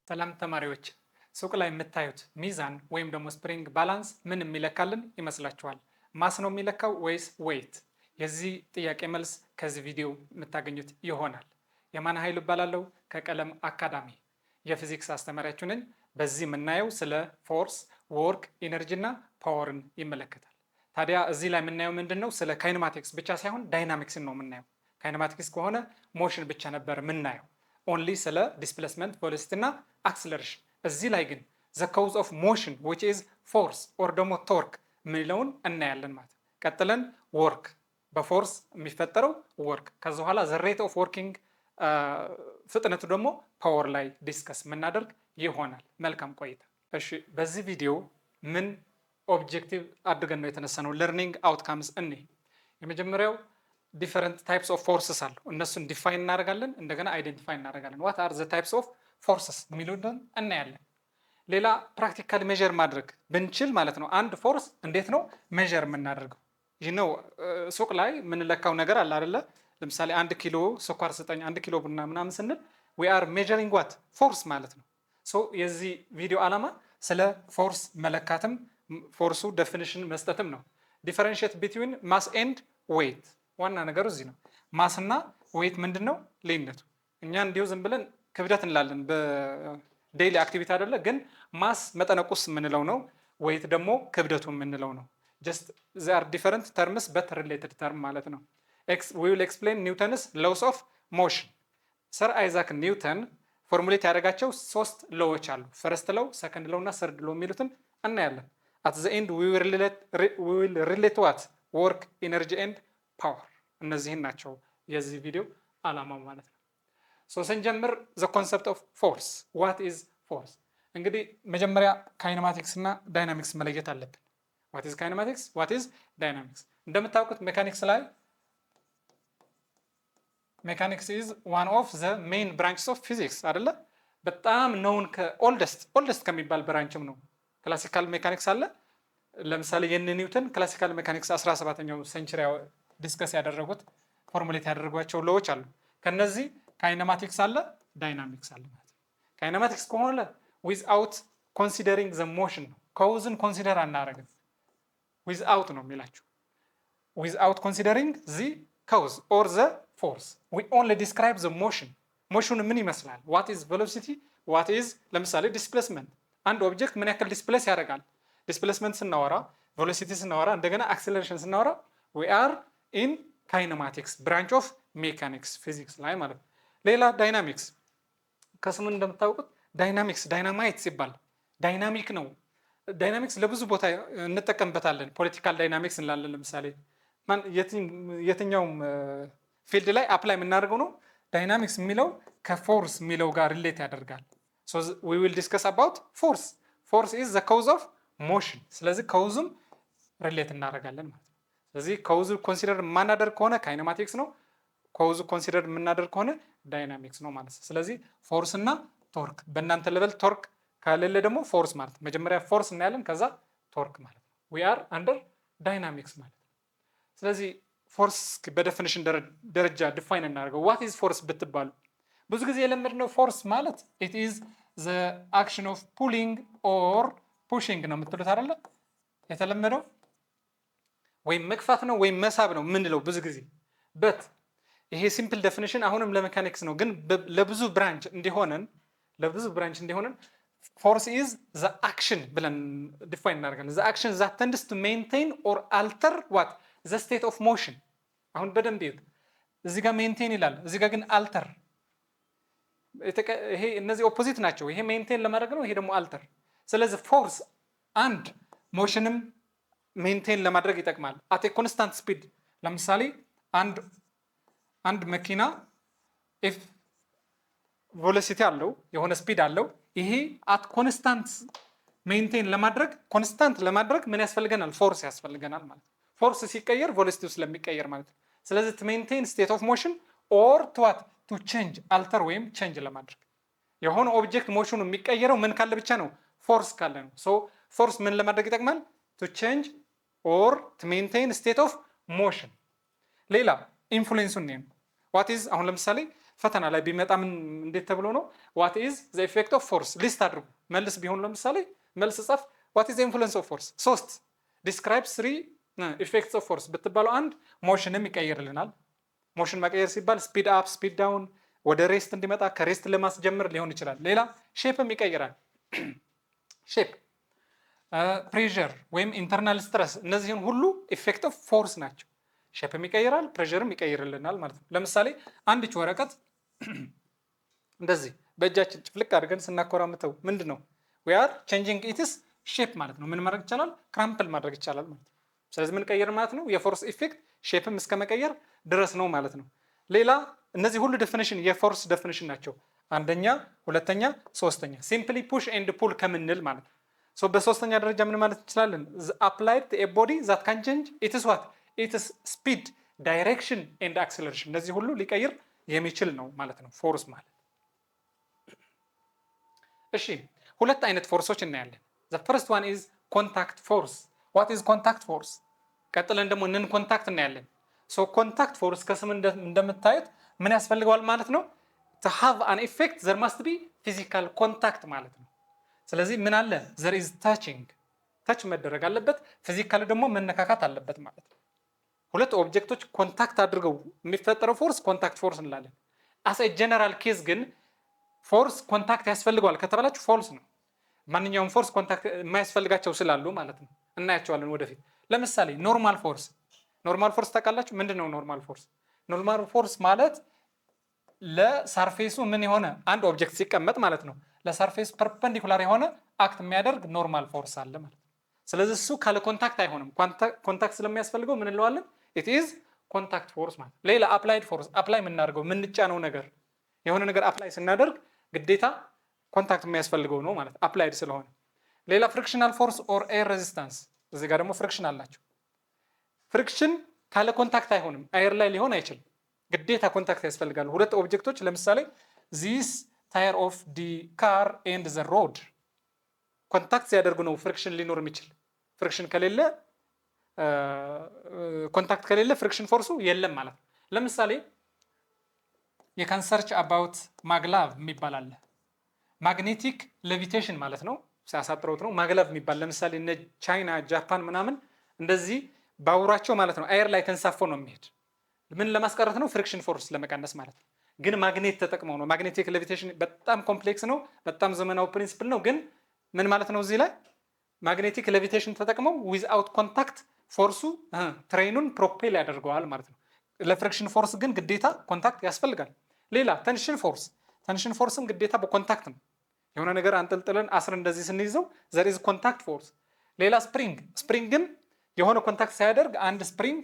ሰላም ተማሪዎች፣ ሱቅ ላይ የምታዩት ሚዛን ወይም ደግሞ ስፕሪንግ ባላንስ ምን የሚለካልን ይመስላችኋል? ማስ ነው የሚለካው ወይስ ዌይት? የዚህ ጥያቄ መልስ ከዚህ ቪዲዮ የምታገኙት ይሆናል። የማን ኃይሉ እባላለሁ ከቀለም አካዳሚ የፊዚክስ አስተማሪያችሁ ነኝ። በዚህ የምናየው ስለ ፎርስ፣ ወርክ፣ ኢነርጂ እና ፓወርን ይመለከታል። ታዲያ እዚህ ላይ የምናየው ምንድን ነው? ስለ ካይነማቲክስ ብቻ ሳይሆን ዳይናሚክስን ነው የምናየው። ካይነማቲክስ ከሆነ ሞሽን ብቻ ነበር የምናየው ኦንሊ ስለ ዲስፕሌስመንት ቬሎሲቲ እና አክስለሬሽን። እዚህ ላይ ግን ዘ ኮዝ ኦፍ ሞሽን ዊች ኢዝ ፎርስ ኦር ደግሞ ቶርክ የሚለውን እናያለን ማለት ነው። ቀጥለን ወርክ በፎርስ የሚፈጠረው ወርክ፣ ከዚ በኋላ ዘ ሬት ኦፍ ወርኪንግ ፍጥነቱ ደግሞ ፓወር ላይ ዲስከስ የምናደርግ ይሆናል። መልካም ቆይታ። እሺ፣ በዚህ ቪዲዮ ምን ኦብጀክቲቭ አድርገን ነው የተነሳነው? ለርኒንግ አውትካምስ እኔ የመጀመሪያው ዲፈረንት ታይፕስ ኦፍ ፎርስስ አሉ። እነሱን ዲፋይን እናደርጋለን፣ እንደገና አይደንቲፋይ እናደርጋለን። ዋት አር ዘ ታይፕስ ኦፍ ፎርስስ የሚሉትን እናያለን። ሌላ ፕራክቲካሊ ሜዥር ማድረግ ብንችል ማለት ነው። አንድ ፎርስ እንዴት ነው ሜዥር የምናደርገው? ይህ ነው ሱቅ ላይ የምንለካው ነገር አለ አይደለ? ለምሳሌ 1 ኪሎ ስኳር ስጠኝ፣ 1 ኪሎ ቡና ምናምን ስንል ዊ አር ሜዥሪንግ ዋት ፎርስ ማለት ነው። ሶ የዚህ ቪዲዮ ዓላማ ስለ ፎርስ መለካትም ፎርሱ ዴፊኒሽን መስጠትም ነው። ዲፈረንሺየት ቢትዊን ማስ ኤንድ ዌይት ዋና ነገሩ እዚህ ነው። ማስ እና ዌይት ምንድን ነው ልዩነቱ? እኛ እንዲሁ ዝም ብለን ክብደት እንላለን በዴይሊ አክቲቪቲ አይደለ? ግን ማስ መጠነቁስ የምንለው ነው፣ ዌይት ደግሞ ክብደቱ የምንለው ነው። ጀስት ዜ አር ዲፈረንት ተርምስ በት ሪሌትድ ተርም ማለት ነው። ዊ ዊል ኤክስፕሌን ኒውተንስ ሎውስ ኦፍ ሞሽን። ሰር አይዛክ ኒውተን ፎርሙሌት ያደረጋቸው 3 ሎዎች አሉ። ፈርስት ሎው፣ ሰከንድ ሎው እና ሰርድ ሎው የሚሉትን እናያለን። አት ዘ ኤንድ ዊ ዊል ሪሌት ዋት ወርክ፣ ኢነርጂ ኤንድ ፓወር። እነዚህን ናቸው የዚህ ቪዲዮ ዓላማው ማለት ነው። ስንጀምር ዘ ኮንሰፕት ኦፍ ፎርስ ዋት ኢዝ ፎርስ። እንግዲህ መጀመሪያ ካይነማቲክስ እና ዳይናሚክስ መለየት አለብን። ዋት ኢዝ ካይነማቲክስ፣ ዋት ኢዝ ዳይናሚክስ። እንደምታውቁት ሜካኒክስ ላይ ሜካኒክስ ኢዝ ዋን ኦፍ ዘ ሜይን ብራንችስ ኦፍ ፊዚክስ አይደለ? በጣም ነውን ኦልደስት ከሚባል ብራንችም ነው። ክላሲካል ሜካኒክስ አለ። ለምሳሌ የነ ኒውተን ክላሲካል ሜካኒክስ 17ኛው ሴንቸሪ ዲስከስ ያደረጉት ፎርሙሌት ያደረጓቸው ሎዎች አሉ። ከነዚህ ካይነማቲክስ አለ፣ ዳይናሚክስ አለ ማለት ነው። ካይነማቲክስ ከሆነ ዊዝአውት ኮንሲደሪንግ ዘ ሞሽን ነው። ኮውዝን ኮንሲደር አናደርግም። ዊዝአውት ነው የሚላቸው። ዊዝአውት ኮንሲደሪንግ ዚ ኮውዝ ኦር ዘ ፎርስ ዊ ኦንሊ ዲስክራይብ ዘ ሞሽን። ሞሽኑ ምን ይመስላል? ዋት ኢዝ ቬሎሲቲ፣ ዋት ኢዝ ለምሳሌ ዲስፕሌስመንት። አንድ ኦብጀክት ምን ያክል ዲስፕሌስ ያደርጋል? ዲስፕሌስመንት ስናወራ፣ ቬሎሲቲ ስናወራ፣ እንደገና አክሰለሬሽን ስናወራ ዊ አር ኢን ካይነማቲክስ ብራንች ኦፍ ሜካኒክስ ፊዚክስ ላይ ማለት ነው። ሌላ ዳይናሚክስ፣ ከስሙ እንደምታውቁት ዳይናሚክስ ዳይናማይት ሲባል ዳይናሚክ ነው። ዳይናሚክስ ለብዙ ቦታ እንጠቀምበታለን። ፖለቲካል ዳይናሚክስ እንላለን። ለምሳሌ የትኛውም ፊልድ ላይ አፕላይ የምናደርገው ነው። ዳይናሚክስ የሚለው ከፎርስ የሚለው ጋር ሪሌት ያደርጋል። ሶ ዊ ዊል ዲስከስ አባውት ፎርስ። ፎርስ ኢዝ ዘ ኮዝ ኦፍ ሞሽን። ስለዚህ ከውዙም ሪሌት እናደርጋለን ማለት ነው። ስለዚህ ከውዙ ኮንሲደር የማናደርግ ከሆነ ካይነማቲክስ ነው። ከውዙ ኮንሲደር የምናደርግ ከሆነ ዳይናሚክስ ነው ማለት ነው። ስለዚህ ፎርስ እና ቶርክ፣ በእናንተ ሌቨል ቶርክ ከሌለ ደግሞ ፎርስ ማለት ነው። መጀመሪያ ፎርስ እናያለን፣ ከዛ ቶርክ ማለት ነው። ዊ አር አንደር ዳይናሚክስ ማለት ነው። ስለዚህ ፎርስ በዴፊኒሽን ደረጃ ዲፋይን እናደርገው። ዋት ኢዝ ፎርስ ብትባሉ ብዙ ጊዜ የለመድነው ፎርስ ማለት ኢት ኢዝ ዘ አክሽን ኦፍ ፑሊንግ ኦር ፑሽንግ ነው የምትሉት አይደለ? የተለመደው ወይም መግፋት ነው ወይም መሳብ ነው የምንለው ብዙ ጊዜ። በት ይሄ ሲምፕል ዴፊኒሽን አሁንም ለሜካኒክስ ነው፣ ግን ለብዙ ብራንች እንዲሆነን ፎርስ ኢዝ ዘ አክሽን ብለን ዲፋይን እናደርጋለን። ዘ አክሽን ዛት ተንድስ ቱ ሜንቴን ኦር አልተር ዋት ዘ ስቴት ኦፍ ሞሽን። አሁን በደንብ ይዩት። እዚህ ጋር ሜንቴን ይላል፣ እዚህ ጋር ግን አልተር። ይሄ እነዚህ ኦፖዚት ናቸው። ይሄ ሜንቴን ለማድረግ ነው፣ ይሄ ደግሞ አልተር። ስለዚህ ፎርስ አንድ ሞሽንም ሜንቴን ለማድረግ ይጠቅማል። አት ኮንስታንት ስፒድ። ለምሳሌ አንድ መኪና ኢፍ ቬሎሲቲ አለው የሆነ ስፒድ አለው። ይሄ አት ኮንስታንት ሜንቴን ለማድረግ ኮንስታንት ለማድረግ ምን ያስፈልገናል? ፎርስ ያስፈልገናል ማለት ነው። ፎርስ ሲቀየር ቬሎሲቲው ስለሚቀየር ማለት ነው። ስለዚህ ቱ ሜንቴን ስቴት ኦፍ ሞሽን ኦር ቱ ቼንጅ አልተር ወይም ቼንጅ ለማድረግ የሆነ ኦብጀክት ሞሽኑ የሚቀየረው ምን ካለ ብቻ ነው? ፎርስ ካለ ነው። ሶ ፎርስ ምን ለማድረግ ይጠቅማል? ቱ ቼንጅ ኦር ቱ ሜንቴን ስቴት ኦፍ ሞሽን። ሌላ ኢንፍሉዌንሱን ነው። ዋት ኢዝ አሁን ለምሳሌ ፈተና ላይ ቢመጣ ምን እንዴት ተብሎ ነው? ዋት ኢዝ ዘ ኢፌክት ኦፍ ፎርስ ሊስት አድርጉ። መልስ ቢሆን ለምሳሌ መልስ ጻፍ ዋት ኢዝ ዘ ኢንፍሉዌንስ ኦፍ ፎርስ 3 ዲስክራይብ 3 ኢፌክትስ ኦፍ ፎርስ ብትባለው አንድ ሞሽንም ይቀይርልናል። ሞሽን መቀየር ሲባል ስፒድ አፕ ስፒድ ዳውን ወደ ሬስት እንዲመጣ ከሬስት ለማስጀምር ሊሆን ይችላል። ሌላ ሼፕም ይቀይራል። ሼፕ ፕሬዠር ወይም ኢንተርናል ስትረስ እነዚህን ሁሉ ኢፌክት ኦፍ ፎርስ ናቸው። ሼፕም ይቀይራል፣ ፕሬዠርም ይቀይርልናል ማለት ነው። ለምሳሌ አንዲች ወረቀት እንደዚህ በእጃችን ጭፍልቅ አድርገን ስናኮራምተው ምንድን ነው? ዊ አር ቼንጂንግ ኢትስ ሼፕ ማለት ነው። ምን ማድረግ ይቻላል? ክራምፕል ማድረግ ይቻላል ማለት ነው። ስለዚህ ምን ቀየር ማለት ነው? የፎርስ ኢፌክት ሼፕም እስከ መቀየር ድረስ ነው ማለት ነው። ሌላ እነዚህ ሁሉ ዴፊኒሽን የፎርስ ዴፊኒሽን ናቸው። አንደኛ፣ ሁለተኛ፣ ሶስተኛ ሲምፕሊ ፑሽ ኤንድ ፑል ከምንል ማለት ነው። ሶ በሶስተኛ ደረጃ ምን ማለት እንችላለን? አፕላይድ ኤ ቦዲ ዛት ካን ቼንጅ ኢትስ ዋት ኢትስ ስፒድ ዳይሬክሽን ኤንድ አክሰለሬሽን እነዚህ ሁሉ ሊቀይር የሚችል ነው ማለት ነው ፎርስ ማለት። እሺ ሁለት አይነት ፎርሶች እናያለን። ዘ ፈርስት ዋን ኢዝ ኮንታክት ፎርስ። ዋት ኢዝ ኮንታክት ፎርስ? ቀጥለን ደግሞ ነን ኮንታክት እናያለን። ሶ ኮንታክት ፎርስ ከስም እንደምታዩት ምን ያስፈልገዋል ማለት ነው? to have an effect there must be physical contact ማለት ነው። ስለዚህ ምን አለ? there is touching ታች መደረግ አለበት፣ ፊዚካል ደግሞ መነካካት አለበት ማለት ነው። ሁለት ኦብጀክቶች ኮንታክት አድርገው የሚፈጠረው ፎርስ ኮንታክት ፎርስ እንላለን። አስ ኤ ጀነራል ኬዝ ግን ፎርስ ኮንታክት ያስፈልገዋል ከተባላችሁ ፎልስ ነው። ማንኛውም ፎርስ ኮንታክት የማያስፈልጋቸው ስላሉ ማለት ነው። እናያቸዋለን ወደፊት። ለምሳሌ ኖርማል ፎርስ ታውቃላችሁ? ምንድን ነው ኖርማል ፎርስ? ኖርማል ፎርስ ማለት ለሰርፌሱ ምን የሆነ አንድ ኦብጀክት ሲቀመጥ ማለት ነው ለሰርፌስ ፐርፐንዲኩላር የሆነ አክት የሚያደርግ ኖርማል ፎርስ አለ ማለት ነው። ስለዚህ እሱ ካለ ኮንታክት አይሆንም። ኮንታክት ስለሚያስፈልገው ምን እንለዋለን? ኢት ኢዝ ኮንታክት ፎርስ ማለት። ሌላ አፕላይድ ፎርስ፣ አፕላይ የምናደርገው የምንጫነው ነገር የሆነ ነገር አፕላይ ስናደርግ ግዴታ ኮንታክት የሚያስፈልገው ነው ማለት አፕላይድ ስለሆነ። ሌላ ፍሪክሽናል ፎርስ ኦር ኤር ሬዚስታንስ፣ እዚህ ጋር ደግሞ ፍሪክሽን አላቸው። ፍሪክሽን ካለ ኮንታክት አይሆንም፣ አየር ላይ ሊሆን አይችልም። ግዴታ ኮንታክት ያስፈልጋሉ። ሁለት ኦብጀክቶች ለምሳሌ ዚስ ታየር ኦፍ ዲ ካር ኤንድ ዘ ሮድ ኮንታክት ሲያደርጉ ነው ፍሪክሽን ሊኖር የሚችል። ፍሪክሽን ከሌለ ኮንታክት ከሌለ ፍሪክሽን ፎርሱ የለም ማለት ነው። ለምሳሌ የካን ሰርች አባውት ማግላቭ የሚባል አለ። ማግኔቲክ ሌቪቴሽን ማለት ነው፣ ሲያሳጥረውት ነው ማግላቭ የሚባል። ለምሳሌ እነ ቻይና፣ ጃፓን ምናምን እንደዚህ ባቡራቸው ማለት ነው አየር ላይ ተንሳፎ ነው የሚሄድ። ምን ለማስቀረት ነው? ፍሪክሽን ፎርስ ለመቀነስ ማለት ነው። ግን ማግኔት ተጠቅመው ነው። ማግኔቲክ ሌቪቴሽን በጣም ኮምፕሌክስ ነው፣ በጣም ዘመናዊ ፕሪንሲፕል ነው። ግን ምን ማለት ነው? እዚህ ላይ ማግኔቲክ ሌቪቴሽን ተጠቅመው ዊዝአውት ኮንታክት ፎርሱ ትሬኑን ፕሮፔል ያደርገዋል ማለት ነው። ለፍሪክሽን ፎርስ ግን ግዴታ ኮንታክት ያስፈልጋል። ሌላ ተንሽን ፎርስም ግዴታ በኮንታክት ነው። የሆነ ነገር አንጠልጥለን አስር እንደዚህ ስንይዘው ዘር ኢዝ ኮንታክት ፎርስ። ሌላ ስፕሪንግም የሆነ ኮንታክት ሳያደርግ አንድ ስፕሪንግ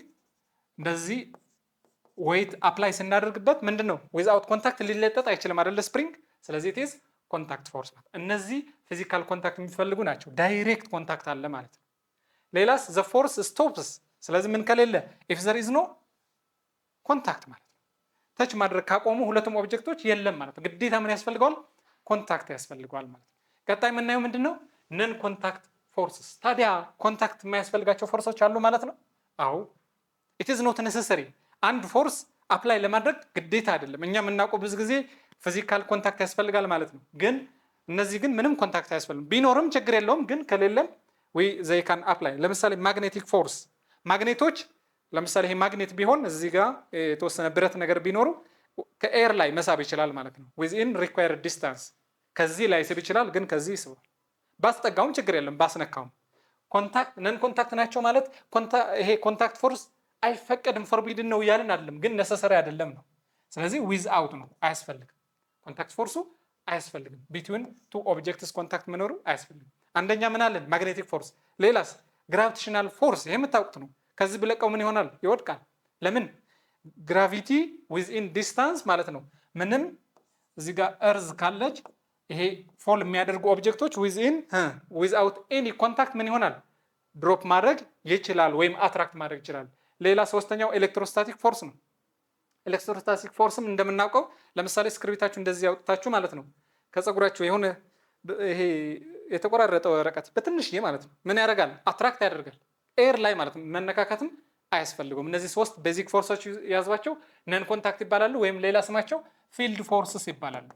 እንደዚህ ዌይት አፕላይ ስናደርግበት ምንድን ነው ዊዝአውት ኮንታክት ሊለጠጥ አይችልም አይደለ ስፕሪንግ። ስለዚህ ኢት ኢዝ ኮንታክት ፎርስ ማለት። እነዚህ ፊዚካል ኮንታክት የሚፈልጉ ናቸው። ዳይሬክት ኮንታክት አለ ማለት ነው። ሌላስ ዘ ፎርስ ስቶፕስ። ስለዚህ ምን ከሌለ ኢፍ ዘር ኢዝ ኖ ኮንታክት ማለት ነው። ተች ማድረግ ካቆሙ ሁለቱም ኦብጀክቶች የለም ማለት ነው። ግዴታ ምን ያስፈልገዋል? ኮንታክት ያስፈልገዋል ማለት ነው። ቀጣይ የምናየው ምንድን ነው? ነን ኮንታክት ፎርስስ። ታዲያ ኮንታክት የማያስፈልጋቸው ፎርሶች አሉ ማለት ነው? አዎ። ኢት ኢዝ ኖት ኔሰሰሪ። አንድ ፎርስ አፕላይ ለማድረግ ግዴታ አይደለም። እኛ የምናውቀው ብዙ ጊዜ ፊዚካል ኮንታክት ያስፈልጋል ማለት ነው። ግን እነዚህ ግን ምንም ኮንታክት አያስፈልግም። ቢኖርም ችግር የለውም። ግን ከሌለም ዘይ ካን አፕላይ። ለምሳሌ ማግኔቲክ ፎርስ፣ ማግኔቶች ለምሳሌ ይሄ ማግኔት ቢሆን እዚህ ጋር የተወሰነ ብረት ነገር ቢኖሩ ከኤር ላይ መሳብ ይችላል ማለት ነው። ዊዝኢን ሪኳየርድ ዲስታንስ ከዚህ ላይ ስብ ይችላል፣ ግን ከዚህ ይስባል። ባስጠጋውም ችግር የለም፣ ባስነካውም። ኮንታክት ነን ኮንታክት ናቸው ማለት ይሄ ኮንታክት ፎርስ አይፈቀድም ፎርቢድን ነው እያልን አይደለም፣ ግን ነሰሰሪ አይደለም ነው። ስለዚህ ዊዝ አውት ነው፣ አያስፈልግም። ኮንታክት ፎርሱ አያስፈልግም። ቢትዊን ቱ ኦብጀክትስ ኮንታክት መኖሩ አያስፈልግም። አንደኛ ምን አለን? ማግኔቲክ ፎርስ። ሌላስ ግራቪቴሽናል ፎርስ፣ ይሄ የምታውቁት ነው። ከዚህ ብለቀው ምን ይሆናል? ይወድቃል። ለምን? ግራቪቲ ዊዝኢን ዲስታንስ ማለት ነው። ምንም እዚህ ጋር እርዝ ካለች ይሄ ፎል የሚያደርጉ ኦብጀክቶች ዊዝአውት ኤኒ ኮንታክት ምን ይሆናል? ድሮፕ ማድረግ ይችላል ወይም አትራክት ማድረግ ይችላል። ሌላ ሶስተኛው ኤሌክትሮስታቲክ ፎርስ ነው። ኤሌክትሮስታቲክ ፎርስም እንደምናውቀው ለምሳሌ እስክሪብታችሁ እንደዚህ ያወጣችሁ ማለት ነው ከፀጉራችሁ የሆነ ይሄ የተቆራረጠ ወረቀት በትንሽዬ ማለት ነው ምን ያደርጋል? አትራክት ያደርጋል ኤር ላይ ማለት ነው። መነካካትም አያስፈልገውም። እነዚህ ሶስት ቤዚክ ፎርሶች ያዟቸው ነን ኮንታክት ይባላሉ፣ ወይም ሌላ ስማቸው ፊልድ ፎርስስ ይባላሉ።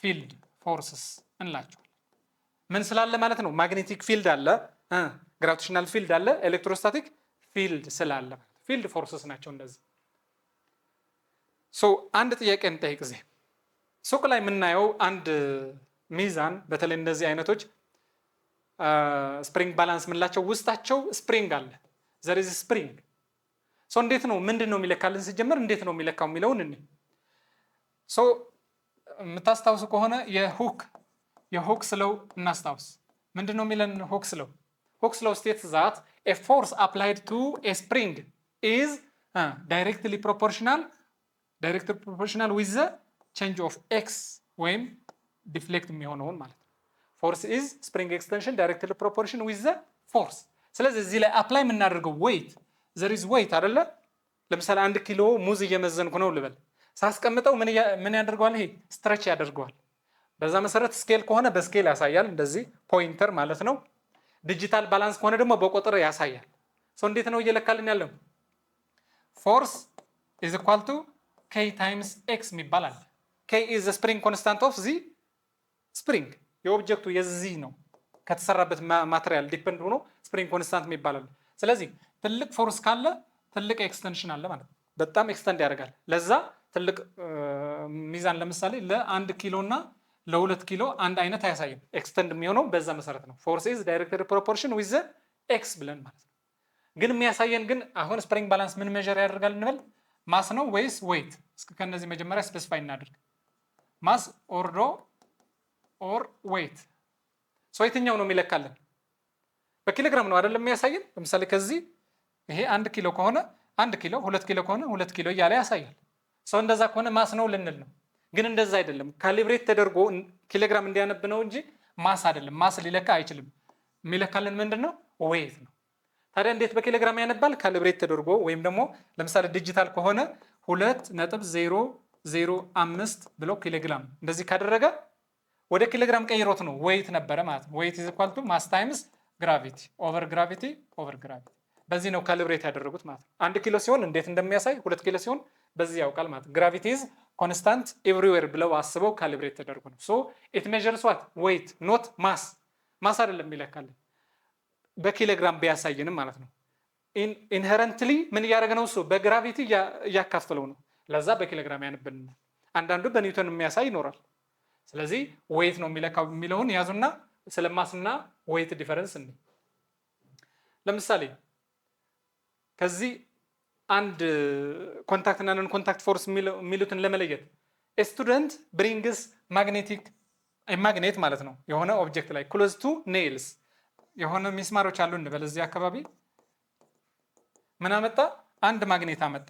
ፊልድ ፎርስስ እንላቸዋለን። ምን ስላለ ማለት ነው? ማግኔቲክ ፊልድ አለ፣ ግራቪቴሽናል ፊልድ አለ፣ ኤሌክትሮስታቲክ ፊልድ ስላለ ፊልድ ፎርስስ ናቸው እንደዚህ። አንድ ጥያቄ እንጠይቅ። እዚህ ሱቅ ላይ የምናየው አንድ ሚዛን፣ በተለይ እንደዚህ አይነቶች ስፕሪንግ ባላንስ የምንላቸው ውስጣቸው ስፕሪንግ አለ። ዘር ኢዝ ስፕሪንግ። እንዴት ነው ምንድን ነው የሚለካልን? ሲጀመር እንዴት ነው የሚለካው የሚለውን እኔ የምታስታውሱ ከሆነ የሁክ ስለው እናስታውስ። ምንድን ነው የሚለን ሁክ ስለው? ሁክ ስለው ስቴትስ ዛት ኤ ፎርስ አፕላይድ ቱ ኤ ስፕሪንግ ኢዝ ዳይሬክትሊ ፕሮፖርሽናል ዊዝ ዘ ቼንጅ ኦፍ ኤክስ ወይም ዲፍሌክት የሚሆነውን ማለት ነው። ፎርስ ኢዝ ስፕሪንግ ኤክስቴንሽን ዳይሬክትሊ ፕሮፖርሽን ዊዝ ዘ ፎርስ። ስለዚህ እዚህ ላይ አፕላይ የምናደርገው ዌይት ዘር ኢዝ ዌይት አይደለ? ለምሳሌ 1 ኪሎ ሙዝ እየመዘንኩ ነው ልበል። ሳስቀምጠው ምን ያደርገዋል? ይሄ ስትረች ያደርገዋል። በዛ መሰረት ስኬል ከሆነ በስኬል ያሳያል፣ እንደዚህ ፖይንተር ማለት ነው። ዲጂታል ባላንስ ከሆነ ደግሞ በቁጥር ያሳያል። እንዴት ነው እየለካልን ያለው? ፎርስ ኢዝ ኢኳል ቱ K ታይምስ ኤክስ የሚባል አለ። K ኢዝ ዘ ስፕሪንግ ኮንስታንት ኦፍ ዚ ስፕሪንግ፣ የኦብጀክቱ የዚህ ነው ከተሰራበት ማቴሪያል ዲፔንድ ሆኖ ስፕሪንግ ኮንስታንት የሚባል አለ። ስለዚህ ትልቅ ፎርስ ካለ ትልቅ ኤክስቴንሽን አለ ማለት ነው። በጣም ኤክስተንድ ያደርጋል። ለዛ ትልቅ ሚዛን ለምሳሌ ለ1 ኪሎ እና ለ2 ኪሎ አንድ አይነት አያሳይም። ኤክስተንድ የሚሆነው በዛ መሰረት ነው። ፎርስ ኢዝ ዳይሬክትሊ ፕሮፖርሽን ዊዝ ዘ ኤክስ ብለን ማለት ነው። ግን የሚያሳየን ግን አሁን ስፕሪንግ ባላንስ ምን ሜዠር ያደርጋል እንበል? ማስ ነው ወይስ ዌይት? እስኪ ከነዚህ መጀመሪያ ስፔሲፋይ እናድርግ። ማስ ኦር ዌይት። የትኛው ነው የሚለካልን? በኪሎግራም ነው አይደለም የሚያሳየን። ለምሳሌ ከዚህ ይሄ 1 ኪሎ ከሆነ 1 ኪሎ፣ 2 ኪሎ ከሆነ 2 ኪሎ እያለ ያሳያል። እንደዛ ከሆነ ማስ ነው ልንል ነው። ግን እንደዛ አይደለም። ካሊብሬት ተደርጎ ኪሎግራም እንዲያነብ ነው እንጂ ማስ አይደለም። ማስ ሊለካ አይችልም። የሚለካልን ምንድን ነው? ዌይት ነው። ታዲያ እንዴት በኪሎግራም ያነባል? ካሊብሬት ተደርጎ ወይም ደግሞ ለምሳሌ ዲጂታል ከሆነ 2.005 ብሎ ኪሎግራም እንደዚህ ካደረገ ወደ ኪሎግራም ቀይሮት ነው ዌይት ነበረ ማለት ነው። ዌይት ኢዝ ኢኳል ቱ ማስ ታይምስ ግራቪቲ ኦቨር ግራቪቲ ኦቨር ግራቪቲ። በዚህ ነው ካሊብሬት ያደረጉት ማለት ነው። 1 ኪሎ ሲሆን እንዴት እንደሚያሳይ፣ 2 ኪሎ ሲሆን በዚህ ያውቃል ማለት ነው። ግራቪቲ ኢዝ ኮንስታንት ኤቭሪዌር ብለው አስበው ካሊብሬት ተደርጎ ነው። ኢት ሜዠርስ ዋት ዌይት ኖት ማስ። ማስ አይደለም የሚለካልን በኪሎግራም ቢያሳየንም ማለት ነው። ኢንሄረንትሊ ምን እያደረገ ነው? እሱ በግራቪቲ እያካፈለው ነው። ለዛ በኪሎግራም ያነብልናል። አንዳንዱ በኒውተን የሚያሳይ ይኖራል። ስለዚህ ዌይት ነው የሚለካው የሚለውን ያዙና ስለ ማስና ዌይት ዲፈረንስ እንይ። ለምሳሌ ከዚህ አንድ ኮንታክት እና ነን ኮንታክት ፎርስ የሚሉትን ለመለየት ስቱደንት ብሪንግስ ማግኔት ማለት ነው የሆነ ኦብጀክት ላይ ክሎዝ ቱ ኔይልስ የሆነ ሚስማሮች አሉ እንበል። እዚህ አካባቢ ምን አመጣ? አንድ ማግኔት አመጣ።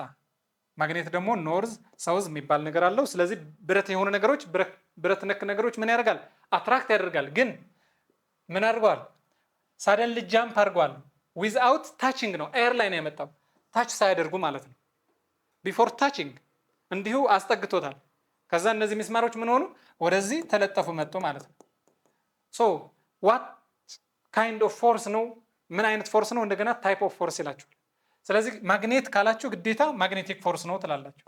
ማግኔት ደግሞ ኖርዝ ሳውዝ የሚባል ነገር አለው። ስለዚህ ብረት የሆኑ ነገሮች ብረት ነክ ነገሮች ምን ያደርጋል? አትራክት ያደርጋል። ግን ምን አድርገዋል? ሳደንሊ ጃምፕ አድርገዋል። ዊዝአውት ታችንግ ነው፣ ኤር ላይ ነው ያመጣው። ታች ሳያደርጉ ማለት ነው። ቢፎር ታችንግ እንዲሁ አስጠግቶታል። ከዛ እነዚህ ሚስማሮች ምን ሆኑ? ወደዚህ ተለጠፉ መጡ ማለት ነው። ዋት ካይንድ ኦፍ ፎርስ ነው? ምን አይነት ፎርስ ነው? እንደገና ታይፕ ኦፍ ፎርስ ይላችኋል። ስለዚህ ማግኔት ካላችሁ ግዴታ ማግኔቲክ ፎርስ ነው ትላላችሁ።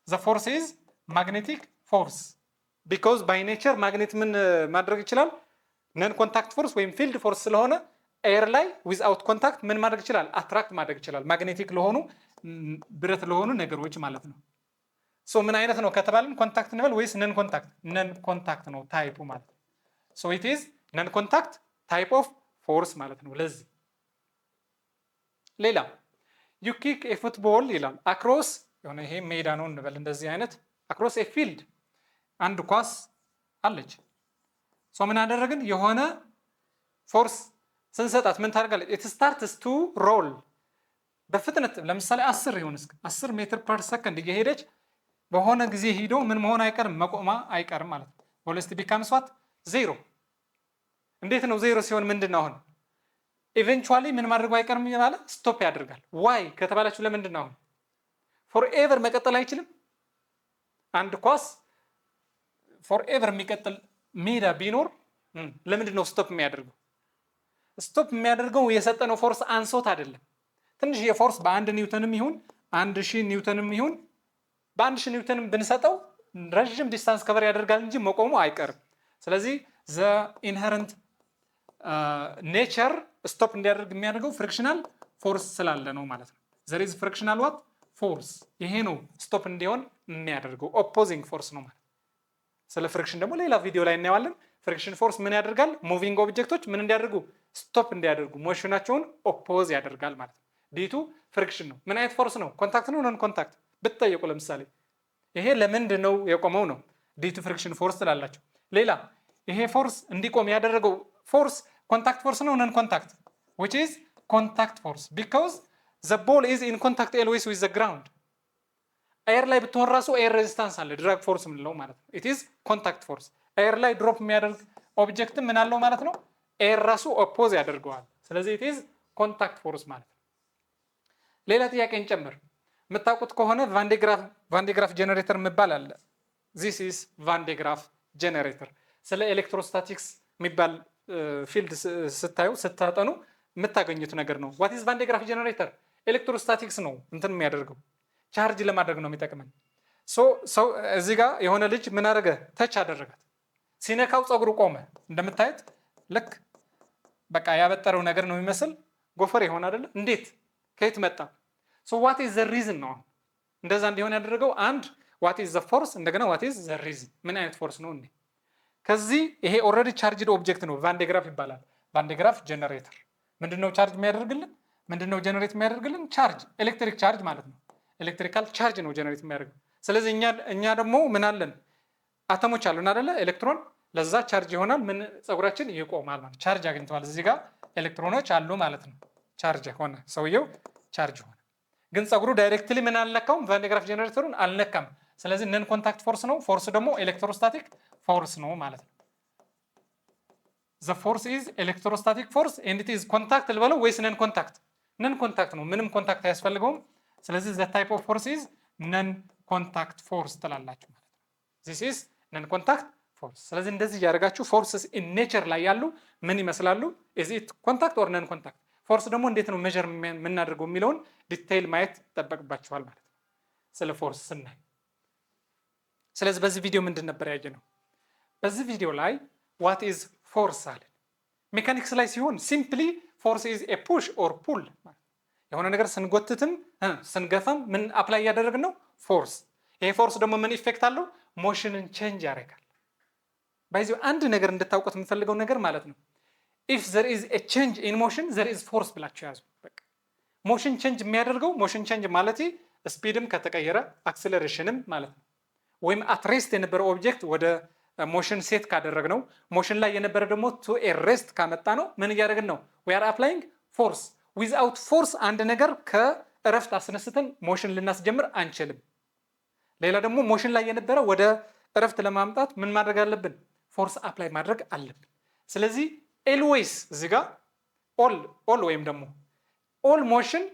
ዘ ፎርስ ኢዝ ማግኔቲክ ፎርስ ቢኮዝ ባይ ኔቸር ማግኔት ምን ማድረግ ይችላል? ነን ኮንታክት ፎርስ ወይም ፊልድ ፎርስ ስለሆነ ኤር ላይ ዊዝአውት ኮንታክት ምን ማድረግ ይችላል? አትራክት ማድረግ ይችላል። ማግኔቲክ ለሆኑ ብረት ለሆኑ ነገሮች ማለት ነው። ምን አይነት ነው ከተባልን ኮንታክት እንበል ወይስ ነን ኮንታክት? ነን ኮንታክት ነው ታይፑ ማለት ነው። ኢት ኢዝ ነን ኮንታክት ታይፕ ኦፍ ፎርስ ማለት ነው። ለዚህ ሌላ ዩ ኪክ ኤ ፉትቦል ይላል አክሮስ የሆነ ይሄ ሜዳ ነው እንበል እንደዚህ አይነት አክሮስ ኤ ፊልድ አንድ ኳስ አለች። ምን አደረግን? የሆነ ፎርስ ስንሰጣት ምን ታደርጋለች? ኢት ስታርትስ ቱ ሮል በፍጥነት ለምሳሌ 10 ሜትር ፐር ሰከንድ እየሄደች በሆነ ጊዜ ሂዶ ምን መሆን አይቀርም? መቆማ አይቀርም ማለት ነው። ቬሎሲቲ ቢካምስ ዋት? ዜሮ። እንዴት ነው ዜሮ ሲሆን ምንድን ነው? አሁን ኢቨንቹዋሊ ምን ማድረጉ አይቀርም ማለት ስቶፕ ያደርጋል። ዋይ ከተባላችሁ ለምንድን ነው አሁን ፎርኤቨር መቀጠል አይችልም? አንድ ኳስ ፎርኤቨር የሚቀጥል ሜዳ ቢኖር ለምንድን ነው ስቶፕ የሚያደርገው? ስቶፕ የሚያደርገው የሰጠነው ፎርስ አንሶት አይደለም። ትንሽ የፎርስ በ1 ኒውተንም ይሁን 1000 ኒውተንም ይሁን በ1000 ኒውተንም ብንሰጠው ረጅም ዲስታንስ ከቨር ያደርጋል እንጂ መቆሙ አይቀርም። ስለዚህ ዘ ኢንሄረንት ኔቸር ስቶፕ እንዲያደርግ የሚያደርገው ፍሪክሽናል ፎርስ ስላለ ነው ማለት ነው። ዘር ኢዝ ፍሪክሽናል ዋት ፎርስ። ይሄ ነው ስቶፕ እንዲሆን የሚያደርገው ኦፖዚንግ ፎርስ ነው ማለት። ስለ ፍሪክሽን ደግሞ ሌላ ቪዲዮ ላይ እናየዋለን። ፍሪክሽን ፎርስ ምን ያደርጋል? ሙቪንግ ኦብጀክቶች ምን እንዲያደርጉ? ስቶፕ እንዲያደርጉ ሞሽናቸውን ኦፖዝ ያደርጋል ማለት ነው። ዲቱ ፍሪክሽን ነው። ምን አይነት ፎርስ ነው? ኮንታክት ነው ነን ኮንታክት ብትጠየቁ ለምሳሌ ይሄ ለምንድን ነው የቆመው ነው ዲቱ ፍሪክሽን ፎርስ ትላላችሁ። ሌላ ይሄ ፎርስ እንዲቆም ያደረገው ፎርስ ኮንታክት ፎርስ ነው ነን ኮንታክት? which is contact force because the ball is in contact always with the ground። ኤር ላይ ብትሆን ራሱ ኤር ሬዚስታንስ አለ ድራግ ፎርስ ምንለው ማለት ነው። it is contact force። ኤር ላይ ድሮፕ የሚያደርግ ኦብጀክት ምን አለው ማለት ነው? ኤር ራሱ ኦፖዝ ያደርገዋል። ስለዚህ it is contact force ማለት ነው። ሌላ ጥያቄ እንጨምር። የምታውቁት ከሆነ ቫንዴግራፍ ጄኔሬተር የሚባል አለ። this is ቫንዴግራፍ ጄኔሬተር። ስለ ኤሌክትሮስታቲክስ የሚባል ፊልድ ስታጠኑ የምታገኙት ነገር ነው። what is ቫንዴግራፍ ጄኔሬተር? ኤሌክትሮስታቲክስ ነው እንትን የሚያደርገው ቻርጅ ለማድረግ ነው የሚጠቅመን። ሰው እዚህ ጋር የሆነ ልጅ ምን አደረገ? ተች አደረጋት። ሲነካው ፀጉሩ ቆመ። እንደምታዩት ልክ በቃ ያበጠረው ነገር ነው የሚመስል ጎፈር ይሆን አይደለ? እንዴት ከየት መጣ? so what is the reason ነው እንደዛ እንዲሆን ያደረገው? አንድ what is the force፣ እንደገና what is the reason፣ ምን አይነት ፎርስ ነው እንዴ? ከዚህ ይሄ ኦልሬዲ ቻርጅድ ኦብጀክት ነው ቫንዴግራፍ ይባላል። ቫንዴግራፍ ጄኔሬተር ምንድነው ቻርጅ የሚያደርግልን? ምንድነው ጄኔሬት የሚያደርግልን? ቻርጅ፣ ኤሌክትሪክ ቻርጅ ማለት ነው። ኤሌክትሪካል ቻርጅ ነው ጄኔሬት የሚያደርገው። ስለዚህ እኛ ደግሞ ምን አለን? አተሞች አሉን አይደለ? ኤሌክትሮን ለዛ ቻርጅ ይሆናል። ምን ፀጉራችን ይቆማል ማለት ቻርጅ አግኝተዋል። እዚህ ጋር ኤሌክትሮኖች አሉ ማለት ነው። ቻርጅ ሆነ ሰውየው ቻርጅ ሆነ። ግን ፀጉሩ ዳይሬክትሊ ምን አልነካውም? ቫንዴግራፍ ጄኔሬተሩን አልነካም። ስለዚህ ነን ኮንታክት ፎርስ ነው። ፎርስ ደግሞ ኤሌክትሮስታቲክ ፎርስ ነው ማለት ነው። the force is electrostatic force and it is contact ልበለው ወይስ ነን ኮንታክት? ነን ኮንታክት ነው። ምንም ኮንታክት አያስፈልገውም። ስለዚህ the type of force is ነን ኮንታክት ፎርስ ትላላችሁ ማለት ነው። this is ነን ኮንታክት ፎርስ። ስለዚህ እንደዚህ ያደርጋችሁ ፎርስስ in nature ላይ ያሉ ምን ይመስላሉ? is it contact or ነን ኮንታክት? ፎርስ ደግሞ እንዴት ነው ሜዠር የምናደርገው የሚለውን ዲቴይል ማየት ይጠበቅባችኋል ማለት ነው ስለ ፎርስ ስናይ። ስለዚህ በዚህ ቪዲዮ ምንድን ነበር ያየነው? በዚህ ቪዲዮ ላይ what is ፎርስ አለ። ሜካኒክስ ላይ ሲሆን ሲምፕሊ ፎርስ ኢዝ ኤ ፑሽ ኦር ፑል። የሆነ ነገር ስንጎትትም ስንገፋም ምን አፕላይ እያደረግን ነው? ፎርስ። ይሄ ፎርስ ደግሞ ምን ኢፌክት አለው? ሞሽንን ቼንጅ ያደርጋል። ባይዚ አንድ ነገር እንድታውቁት የምፈልገው ነገር ማለት ነው ኢፍ ዘር ኢዝ ኤ ቼንጅ ኢን ሞሽን ዘር ኢዝ ፎርስ ብላችሁ ያዙ። በቃ ሞሽን ቼንጅ የሚያደርገው ሞሽን ቼንጅ ማለት ስፒድም ከተቀየረ አክሰለሬሽንም ማለት ነው። ወይም አትሬስት የነበረ ኦብጀክት ወደ ሞሽን ሴት ካደረግ ነው። ሞሽን ላይ የነበረ ደግሞ ቱ ኤ ሬስት ካመጣ ነው ምን እያደረግን ነው? we are applying force። ዊዝአውት ፎርስ አንድ ነገር ከእረፍት አስነስተን ሞሽን ልናስጀምር አንችልም። ሌላ ደግሞ ሞሽን ላይ የነበረ ወደ እረፍት ለማምጣት ምን ማድረግ አለብን? ፎርስ አፕላይ ማድረግ አለብን። ስለዚህ ኤልዌይስ እዚህ ጋር ኦል ወይም ደግሞ ኦል ሞሽን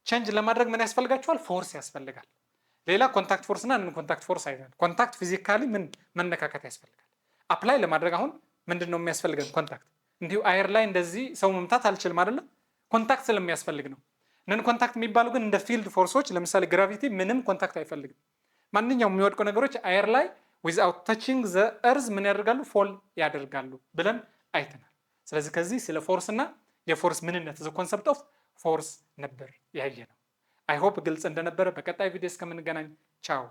ቼንጅ ለማድረግ ምን ያስፈልጋቸዋል? ፎርስ ያስፈልጋል። ሌላ ኮንታክት ፎርስ እና ነን ኮንታክት ፎርስ አይደለም። ኮንታክት ፊዚካሊ ምን መነካከት ያስፈልጋል። አፕላይ ለማድረግ አሁን ምንድን ነው የሚያስፈልገን? ኮንታክት። እንዲሁ አየር ላይ እንደዚህ ሰው መምታት አልችልም አይደለም፣ ኮንታክት ስለሚያስፈልግ ነው። ነን ኮንታክት የሚባሉ ግን እንደ ፊልድ ፎርሶች ለምሳሌ ግራቪቲ ምንም ኮንታክት አይፈልግም። ማንኛውም የሚወድቁ ነገሮች አየር ላይ ዊዝአውት ታቺንግ ዘ እርዝ ምን ያደርጋሉ? ፎል ያደርጋሉ ብለን አይተናል። ስለዚህ ከዚህ ስለ ፎርስ እና የፎርስ ምንነት ዘ ኮንሰፕት ኦፍ ፎርስ ነበር ያየ ነው። አይ ሆፕ ግልጽ እንደነበረ። በቀጣይ ቪዲዮ እስከምንገናኝ ቻው።